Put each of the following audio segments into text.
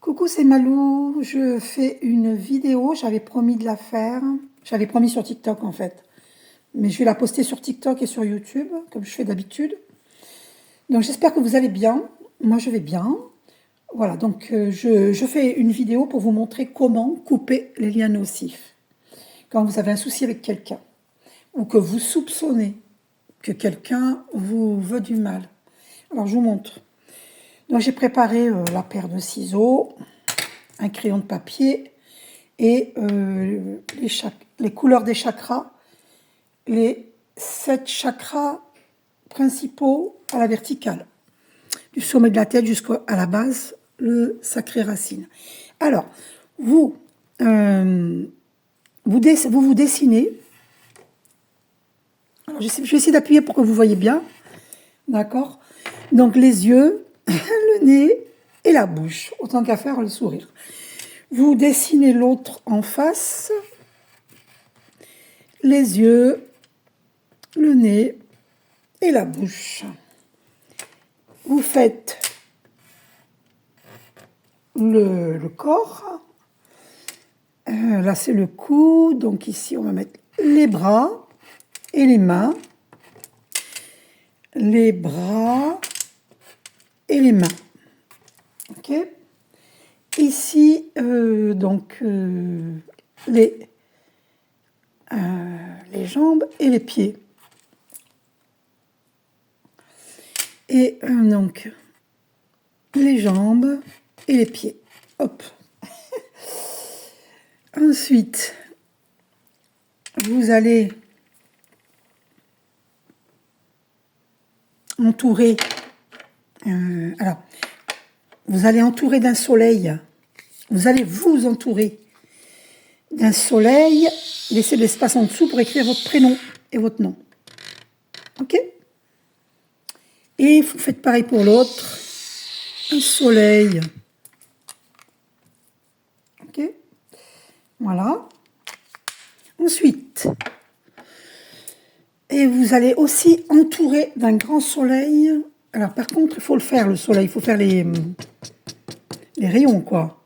Coucou, c'est Malou. Je fais une vidéo. J'avais promis de la faire. J'avais promis sur TikTok en fait. Mais je vais la poster sur TikTok et sur YouTube, comme je fais d'habitude. Donc j'espère que vous allez bien. Moi je vais bien. Voilà, donc je fais une vidéo pour vous montrer comment couper les liens nocifs. Quand vous avez un souci avec quelqu'un ou que vous soupçonnez que quelqu'un vous veut du mal. Alors je vous montre. Donc j'ai préparé la paire de ciseaux, un crayon de papier et les couleurs des chakras, les 7 chakras principaux à la verticale, du sommet de la tête jusqu'à la base, le sacré racine. Alors, vous dessinez. Alors, je vais essayer d'appuyer pour que vous voyez bien. D'accord? Donc, les yeux, le nez et la bouche. Autant qu'à faire le sourire. Vous dessinez l'autre en face. Les yeux, le nez et la bouche. Vous faites le corps. Là, c'est le cou. Donc ici, on va mettre les bras et les mains. Les bras et les mains. OK? Ici, les jambes et les pieds. Et donc, les jambes et les pieds. Hop. Ensuite, vous allez entourer. Vous allez entourer d'un soleil. Vous allez vous entourer d'un soleil. Laissez de l'espace en dessous pour écrire votre prénom et votre nom. OK? Et vous faites pareil pour l'autre. Un soleil. OK? Voilà. Ensuite, et vous allez aussi entourer d'un grand soleil. Alors par contre, il faut le faire le soleil. Il faut faire les rayons, quoi.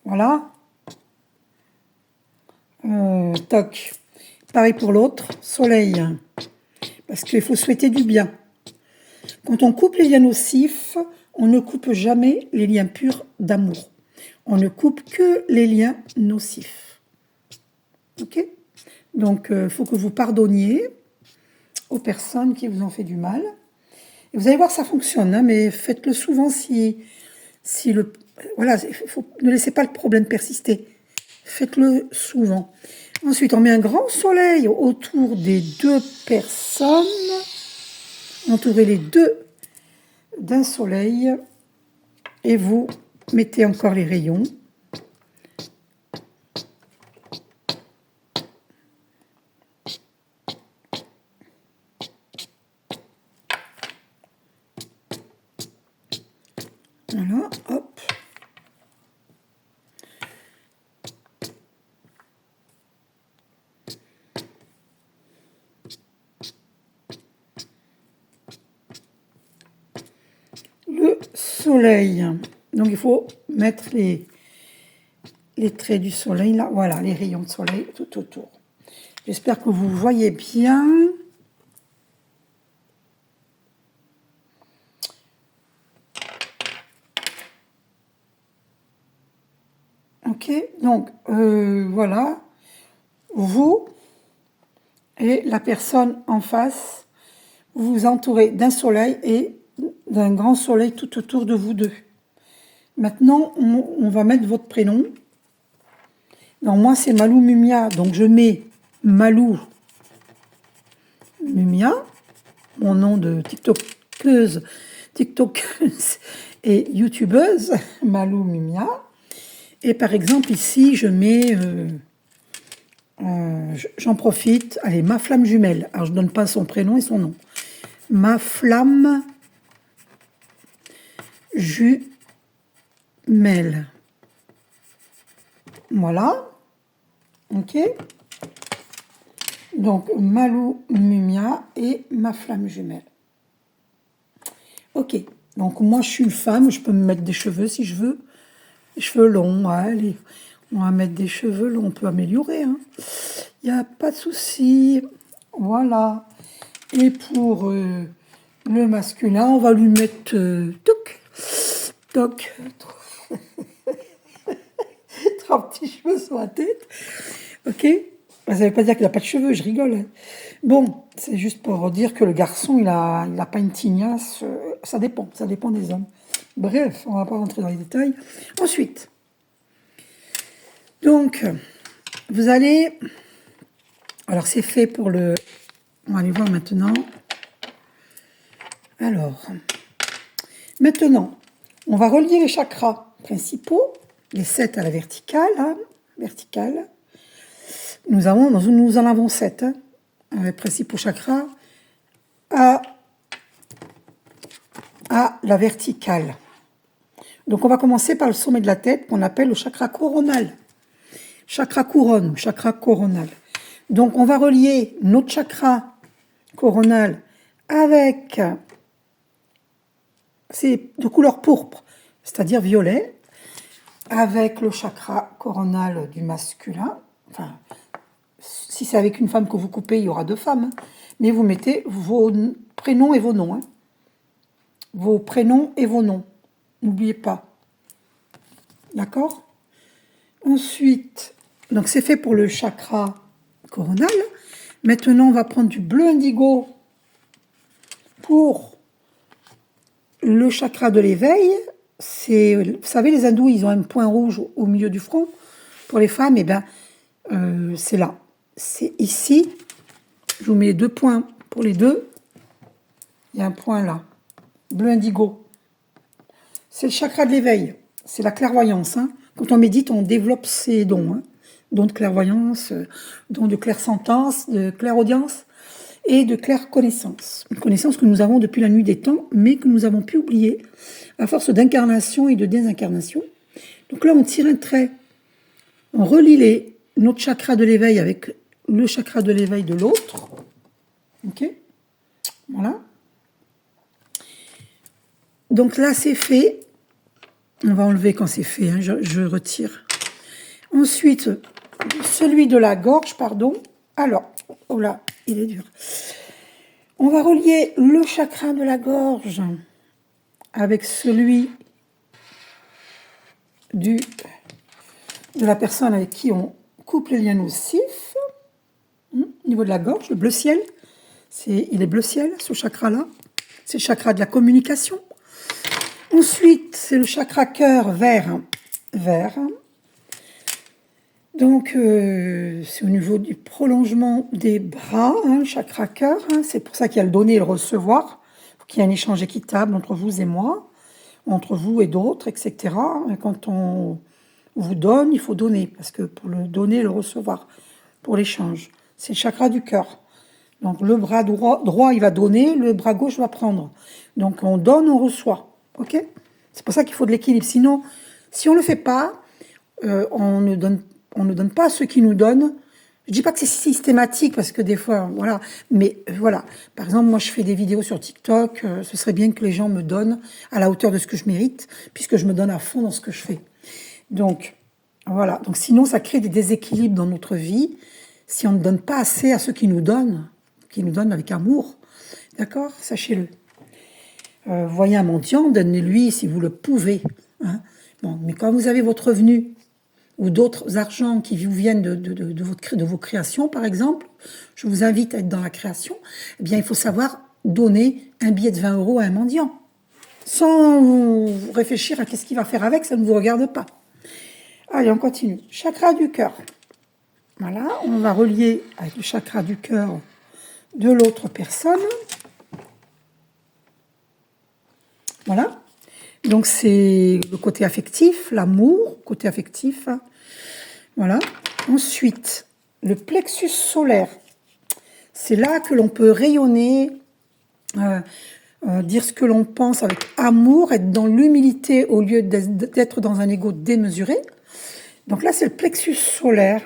Voilà. Toc. Pareil pour l'autre. Soleil. Parce qu'il faut souhaiter du bien. Quand on coupe les liens nocifs, on ne coupe jamais les liens purs d'amour. On ne coupe que les liens nocifs. OK? Donc, il faut que vous pardonniez aux personnes qui vous ont fait du mal. Et vous allez voir, ça fonctionne, hein, mais faites-le souvent voilà, ne laissez pas le problème persister. Faites-le souvent. Ensuite, on met un grand soleil autour des deux personnes. Entourez les deux d'un soleil et vous mettez encore les rayons. Voilà, hop. Le soleil. Donc il faut mettre les traits du soleil là. Voilà, les rayons de soleil tout autour. J'espère que vous voyez bien. OK, donc voilà. Vous et la personne en face, vous vous entourez d'un soleil et d'un grand soleil tout autour de vous deux. Maintenant, on va mettre votre prénom. Donc moi, c'est Malou Mumia. Donc je mets Malou Mumia, mon nom de TikTokeuse et YouTubeuse, Malou Mumia. Et par exemple, ici, je mets... j'en profite. Allez, ma flamme jumelle. Alors, je ne donne pas son prénom et son nom. Ma flamme jumelle. Voilà. OK. Donc, Malou Mumia et ma flamme jumelle. Ok. Donc moi, je suis une femme, je peux me mettre des cheveux si je veux. Des cheveux longs, ouais, allez. On va mettre des cheveux longs, on peut améliorer, hein. Il n'y a pas de souci. Voilà. Et pour le masculin, on va lui mettre toc, toc, trois petits cheveux sur la tête. Ok? Ça ne veut pas dire qu'il n'a pas de cheveux, je rigole, hein. Bon, c'est juste pour dire que le garçon, il a pas une tignasse. Ça dépend des hommes. Bref, on ne va pas rentrer dans les détails. Ensuite, donc, vous allez... Alors, c'est fait pour le... On va aller voir maintenant. Alors, maintenant, on va relier les chakras principaux, les 7 à la verticale, hein, verticale. Nous en avons 7, hein, les principaux chakras à la verticale. Donc, on va commencer par le sommet de la tête, qu'on appelle le chakra coronal. Chakra couronne, chakra coronal. Donc, on va relier notre chakra coronal avec, c'est de couleur pourpre, c'est-à-dire violet, avec le chakra coronal du masculin. Enfin, si c'est avec une femme que vous coupez, il y aura 2 femmes. Hein. Mais vous mettez vos prénoms et vos noms. Hein. Vos prénoms et vos noms. N'oubliez pas. D'accord? Ensuite, donc c'est fait pour le chakra coronal. Maintenant, on va prendre du bleu indigo pour le chakra de l'éveil. Vous savez, les hindous, ils ont un point rouge au milieu du front. Pour les femmes, eh ben, c'est là. C'est ici. Je vous mets 2 points pour les deux. Il y a un point là. Bleu indigo. C'est le chakra de l'éveil. C'est la clairvoyance. Hein. Quand on médite, on développe ses dons. Hein. Dons de clairvoyance, dons de clairsentence, de clairaudience et de clairconnaissance. Une connaissance que nous avons depuis la nuit des temps, mais que nous avons pu oublier à force d'incarnation et de désincarnation. Donc là, on tire un trait. On relie notre chakra de l'éveil avec le chakra de l'éveil de l'autre. Ok? Voilà. Donc là, c'est fait. On va enlever quand c'est fait. Hein, je retire. Ensuite, celui de la gorge, pardon. Alors, oh là, il est dur. On va relier le chakra de la gorge avec celui de la personne avec qui on coupe les liens nocifs. Au niveau de la gorge, le bleu ciel. Il est bleu ciel, ce chakra-là. C'est le chakra de la communication. Ensuite, c'est le chakra cœur vert. Vert. Donc, c'est au niveau du prolongement des bras, hein, le chakra cœur. Hein, c'est pour ça qu'il y a le donner et le recevoir. Il faut qu'il y ait un échange équitable entre vous et moi, entre vous et d'autres, etc. Et quand on vous donne, il faut donner, parce que pour le donner et le recevoir, pour l'échange, c'est le chakra du cœur. Donc, le bras droit, il va donner, le bras gauche va prendre. Donc, on donne, on reçoit. Ok? C'est pour ça qu'il faut de l'équilibre. Sinon, si on ne le fait pas, on ne donne pas à ceux qui nous donnent. Je dis pas que c'est systématique parce que des fois, voilà. Mais voilà. Par exemple, moi, je fais des vidéos sur TikTok. Ce serait bien que les gens me donnent à la hauteur de ce que je mérite, puisque je me donne à fond dans ce que je fais. Donc, voilà. Donc, sinon, ça crée des déséquilibres dans notre vie si on ne donne pas assez à ceux qui nous donnent avec amour. D'accord? Sachez-le. Voyez un mendiant, donnez-lui si vous le pouvez. Hein. Bon, mais quand vous avez votre revenu ou d'autres argents qui vous viennent de vos créations, par exemple, je vous invite à être dans la création, eh bien, il faut savoir donner un billet de 20 € à un mendiant. Sans réfléchir à qu'est-ce qu'il va faire avec, ça ne vous regarde pas. Allez, on continue. Chakra du cœur. Voilà, on va relier avec le chakra du cœur de l'autre personne. Voilà. Donc, c'est le côté affectif, l'amour, côté affectif. Voilà. Ensuite, le plexus solaire. C'est là que l'on peut rayonner, dire ce que l'on pense avec amour, être dans l'humilité au lieu d'être dans un ego démesuré. Donc là, c'est le plexus solaire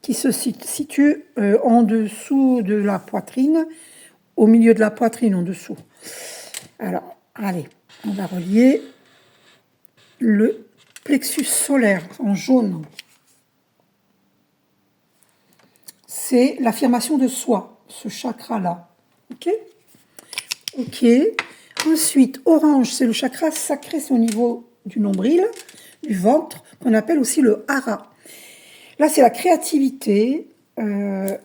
qui se situe en dessous de la poitrine, au milieu de la poitrine, en dessous. Alors, Allez, on va relier le plexus solaire en jaune. C'est l'affirmation de soi, ce chakra-là. Ok? Ok. Ensuite, orange, c'est le chakra sacré, c'est au niveau du nombril, du ventre, qu'on appelle aussi le hara. Là, c'est la créativité.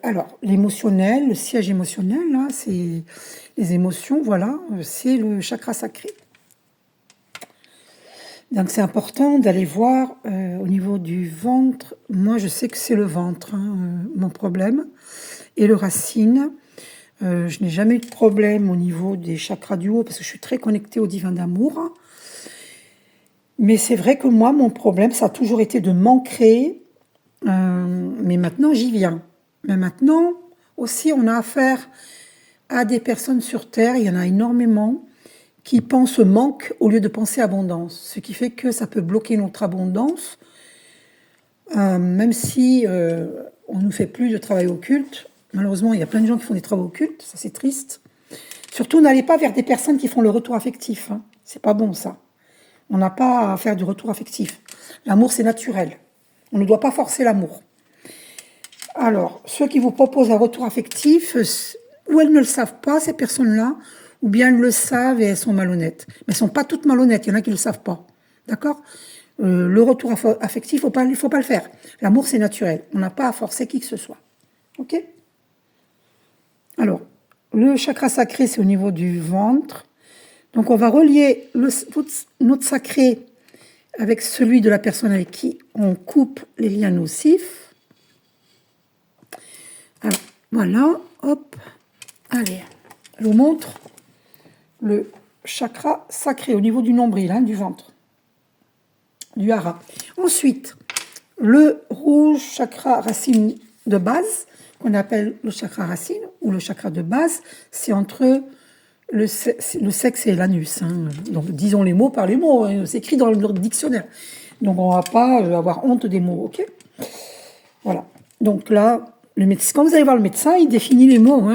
Alors, l'émotionnel, le siège émotionnel, là, c'est les émotions, voilà, c'est le chakra sacré. Donc, c'est important d'aller voir au niveau du ventre. Moi, je sais que c'est le ventre, mon problème. Et le racine. Je n'ai jamais eu de problème au niveau des chakras du haut parce que je suis très connectée au divin d'amour. Mais c'est vrai que moi, mon problème, ça a toujours été de m'ancrer. Mais maintenant, j'y viens. Mais maintenant, aussi, on a affaire à des personnes sur Terre, il y en a énormément, qui pensent manque au lieu de penser abondance. Ce qui fait que ça peut bloquer notre abondance, même si on ne nous fait plus de travail occulte. Malheureusement, il y a plein de gens qui font des travaux occultes, ça c'est triste. Surtout, n'allez pas vers des personnes qui font le retour affectif. C'est pas bon, ça. On n'a pas à faire du retour affectif. L'amour, c'est naturel. On ne doit pas forcer l'amour. Alors, ceux qui vous proposent un retour affectif, ou elles ne le savent pas, ces personnes-là, ou bien elles le savent et elles sont malhonnêtes. Mais elles ne sont pas toutes malhonnêtes, il y en a qui ne le savent pas. D'accord? Le retour affectif, il ne faut pas le faire. L'amour, c'est naturel. On n'a pas à forcer qui que ce soit. Ok? Alors, le chakra sacré, c'est au niveau du ventre. Donc, on va relier notre sacré avec celui de la personne avec qui on coupe les liens nocifs. Alors, voilà, hop, allez, je vous montre le chakra sacré au niveau du nombril, du ventre, du hara. Ensuite, le rouge, chakra racine de base, qu'on appelle le chakra racine ou le chakra de base, c'est entre le sexe et l'anus. Donc, disons les mots par les mots, c'est écrit dans le dictionnaire. Donc, on ne va pas avoir honte des mots, ok? Voilà. Donc là, quand vous allez voir le médecin, il définit les mots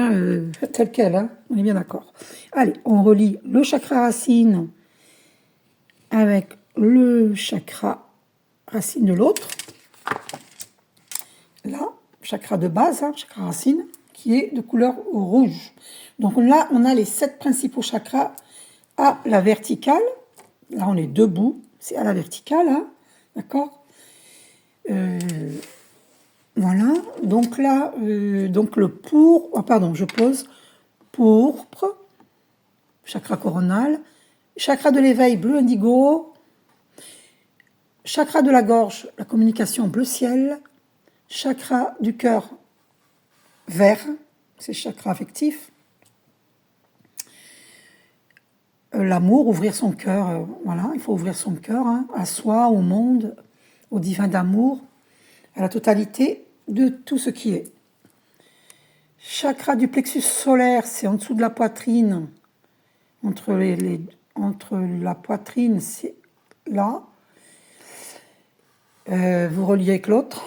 tels quels. On est bien d'accord. Allez, on relie le chakra racine avec le chakra racine de l'autre. Là, chakra de base, chakra racine, qui est de couleur rouge. Donc là, on a les 7 principaux chakras à la verticale. Là, on est debout, c'est à la verticale, d'accord? Voilà, donc là, donc le je pose pourpre, chakra coronal, chakra de l'éveil bleu indigo, chakra de la gorge, la communication bleu ciel, chakra du cœur vert, c'est chakra affectif, l'amour, ouvrir son cœur, voilà, il faut ouvrir son cœur à soi, au monde, au divin d'amour, à la totalité de tout ce qui est. Chakra du plexus solaire, c'est en dessous de la poitrine, entre la poitrine, c'est là. Vous reliez avec l'autre.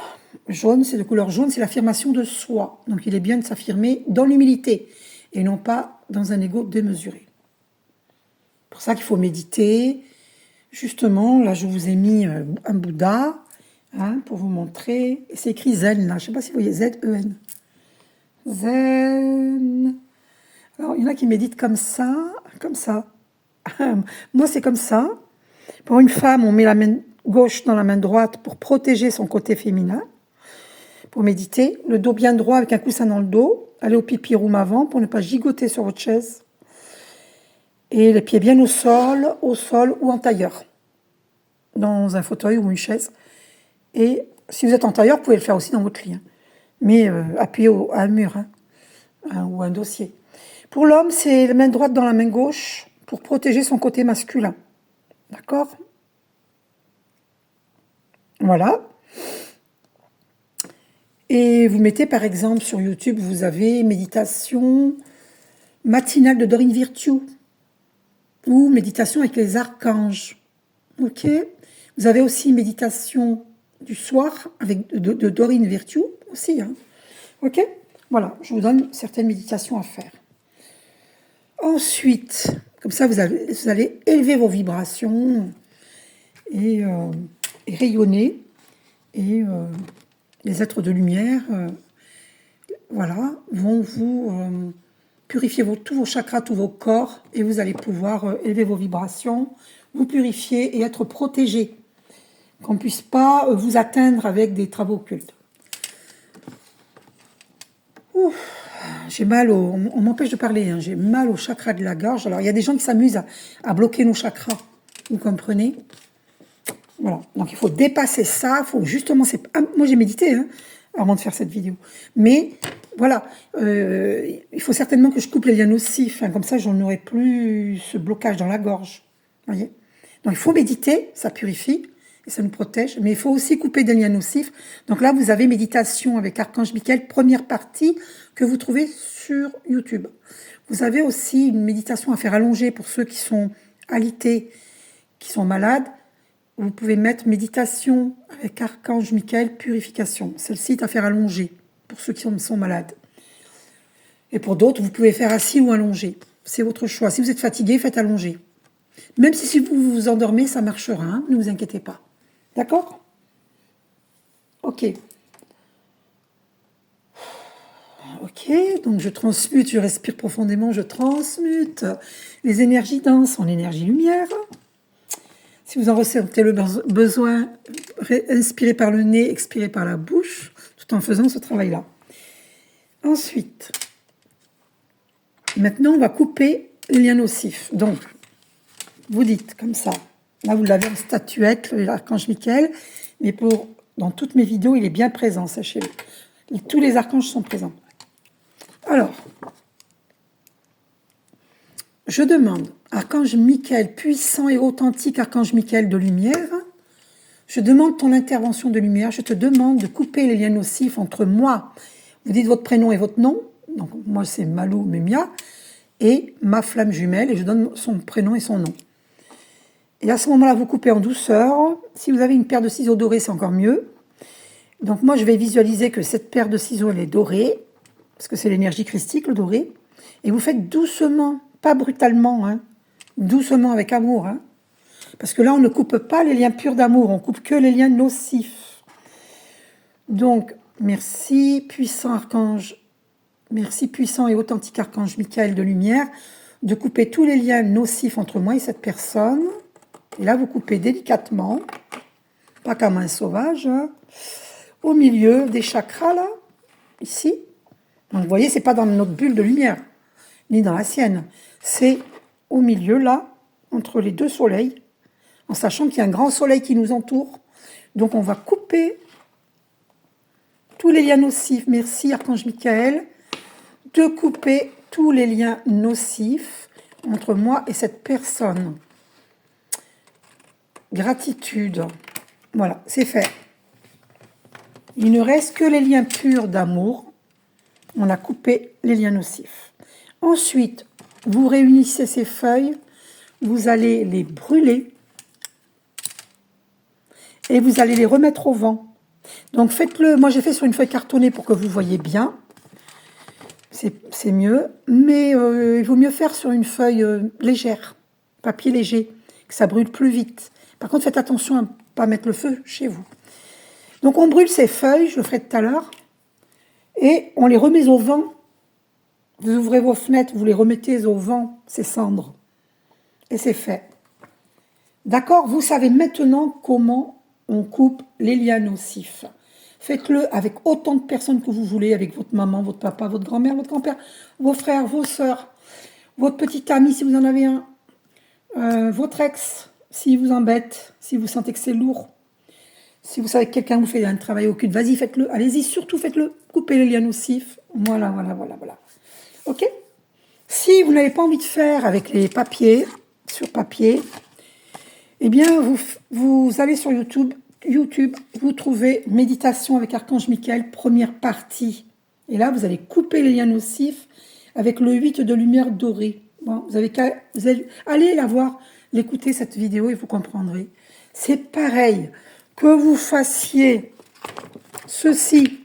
Jaune, c'est de couleur jaune, c'est l'affirmation de soi. Donc il est bien de s'affirmer dans l'humilité et non pas dans un ego démesuré. C'est pour ça qu'il faut méditer. Justement, là je vous ai mis un Bouddha pour vous montrer. Et c'est écrit Zen là, je ne sais pas si vous voyez Z-E-N. Zen. Alors il y en a qui méditent comme ça, comme ça. Moi c'est comme ça. Pour une femme, on met la main gauche dans la main droite pour protéger son côté féminin. Pour méditer, le dos bien droit avec un coussin dans le dos, aller au pipi room avant pour ne pas gigoter sur votre chaise. Et les pieds bien au sol ou en tailleur, dans un fauteuil ou une chaise. Et si vous êtes en tailleur, vous pouvez le faire aussi dans votre lit. Mais appuyez à un mur ou un dossier. Pour l'homme, c'est la main droite dans la main gauche pour protéger son côté masculin. D'accord? Voilà. Et vous mettez par exemple sur YouTube, vous avez méditation matinale de Dorine Virtue ou méditation avec les archanges. Ok. Vous avez aussi méditation du soir avec de Dorine Virtue aussi. Ok. Voilà, je vous donne certaines méditations à faire. Ensuite, Comme ça, vous allez élever vos vibrations et rayonner. Et les êtres de lumière, voilà, vont vous purifier tous vos chakras, tous vos corps, et vous allez pouvoir élever vos vibrations, vous purifier et être protégé, qu'on ne puisse pas vous atteindre avec des travaux occultes. Ouf, j'ai mal on m'empêche de parler, hein, j'ai mal au chakra de la gorge. Alors, il y a des gens qui s'amusent à bloquer nos chakras, vous comprenez? Voilà, donc il faut dépasser ça, justement, moi j'ai médité hein, avant de faire cette vidéo, mais voilà, il faut certainement que je coupe les liens nocifs, hein, comme ça j'en aurai plus ce blocage dans la gorge, voyez. Donc il faut méditer, ça purifie et ça nous protège, mais il faut aussi couper des liens nocifs. Donc là vous avez méditation avec Archange Michael, première partie que vous trouvez sur YouTube. Vous avez aussi une méditation à faire allonger pour ceux qui sont alités, qui sont malades. Vous pouvez mettre méditation avec Archange Michael, purification. Celle-ci est à faire allonger pour ceux qui sont malades. Et pour d'autres, vous pouvez faire assis ou allongé. C'est votre choix. Si vous êtes fatigué, faites allonger. Même si vous vous endormez, ça marchera. Hein, ne vous inquiétez pas. D'accord? Ok. Ok, donc je transmute, je respire profondément, je transmute les énergies denses en énergie lumière. Si vous en ressentez le besoin, inspirez par le nez, expirez par la bouche, tout en faisant ce travail-là. Ensuite, maintenant, on va couper les liens nocifs. Donc, vous dites comme ça. Là, vous l'avez en statuette, l'archange Michael, mais dans toutes mes vidéos, il est bien présent, sachez-le. Tous les archanges sont présents. Alors, je demande, Archange Michael, puissant et authentique Archange Michael de lumière, je demande ton intervention de lumière, je te demande de couper les liens nocifs entre moi, vous dites votre prénom et votre nom, donc moi c'est Malou Mumia, et ma flamme jumelle, et je donne son prénom et son nom. Et à ce moment-là, vous coupez en douceur. Si vous avez une paire de ciseaux dorés, c'est encore mieux. Donc moi, je vais visualiser que cette paire de ciseaux, elle est dorée, parce que c'est l'énergie christique, le doré, et vous faites doucement, pas brutalement, hein, doucement avec amour, hein, parce que là, on ne coupe pas les liens purs d'amour, on coupe que les liens nocifs. Donc, merci, puissant archange, merci, puissant et authentique archange Michael de lumière, de couper tous les liens nocifs entre moi et cette personne. Et là, vous coupez délicatement, pas comme un sauvage, hein, au milieu des chakras, là, ici. Donc, vous voyez, c'est pas dans notre bulle de lumière, ni dans la sienne. C'est au milieu, là, entre les deux soleils, en sachant qu'il y a un grand soleil qui nous entoure. Donc, on va couper tous les liens nocifs. Merci, Archange Michael, de couper tous les liens nocifs entre moi et cette personne. Gratitude. Voilà, c'est fait. Il ne reste que les liens purs d'amour. On a coupé les liens nocifs. Ensuite, vous réunissez ces feuilles, vous allez les brûler et vous allez les remettre au vent. Donc faites-le, moi j'ai fait sur une feuille cartonnée pour que vous voyez bien, c'est mieux, mais il vaut mieux faire sur une feuille légère, papier léger, que ça brûle plus vite. Par contre, faites attention à ne pas mettre le feu chez vous. Donc on brûle ces feuilles, je le ferai tout à l'heure, et on les remet au vent. Vous ouvrez vos fenêtres, vous les remettez au vent, ces cendres. Et c'est fait. D'accord? Vous savez maintenant comment on coupe les liens nocifs. Faites-le avec autant de personnes que vous voulez, avec votre maman, votre papa, votre grand-mère, votre grand-père, vos frères, vos sœurs, votre petit ami si vous en avez un, votre ex, s'il vous embête, si vous sentez que c'est lourd. Si vous savez que quelqu'un vous fait un travail occulte, vas-y, faites-le. Allez-y, surtout faites-le. Coupez les liens nocifs. Voilà. OK? Si vous n'avez pas envie de faire avec les papiers, sur papier, eh bien, vous allez sur YouTube, vous trouvez Méditation avec Archange Michael, première partie. Et là, vous allez couper les liens nocifs avec le 8 de lumière dorée. Bon, vous allez la voir, l'écouter cette vidéo et vous comprendrez. C'est pareil. Que vous fassiez ceci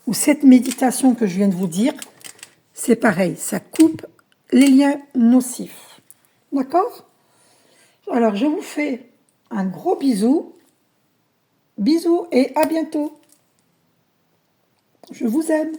ou cette méditation que je viens de vous dire, c'est pareil. Ça coupe les liens nocifs. D'accord? Alors, je vous fais un gros bisou. Bisous et à bientôt. Je vous aime.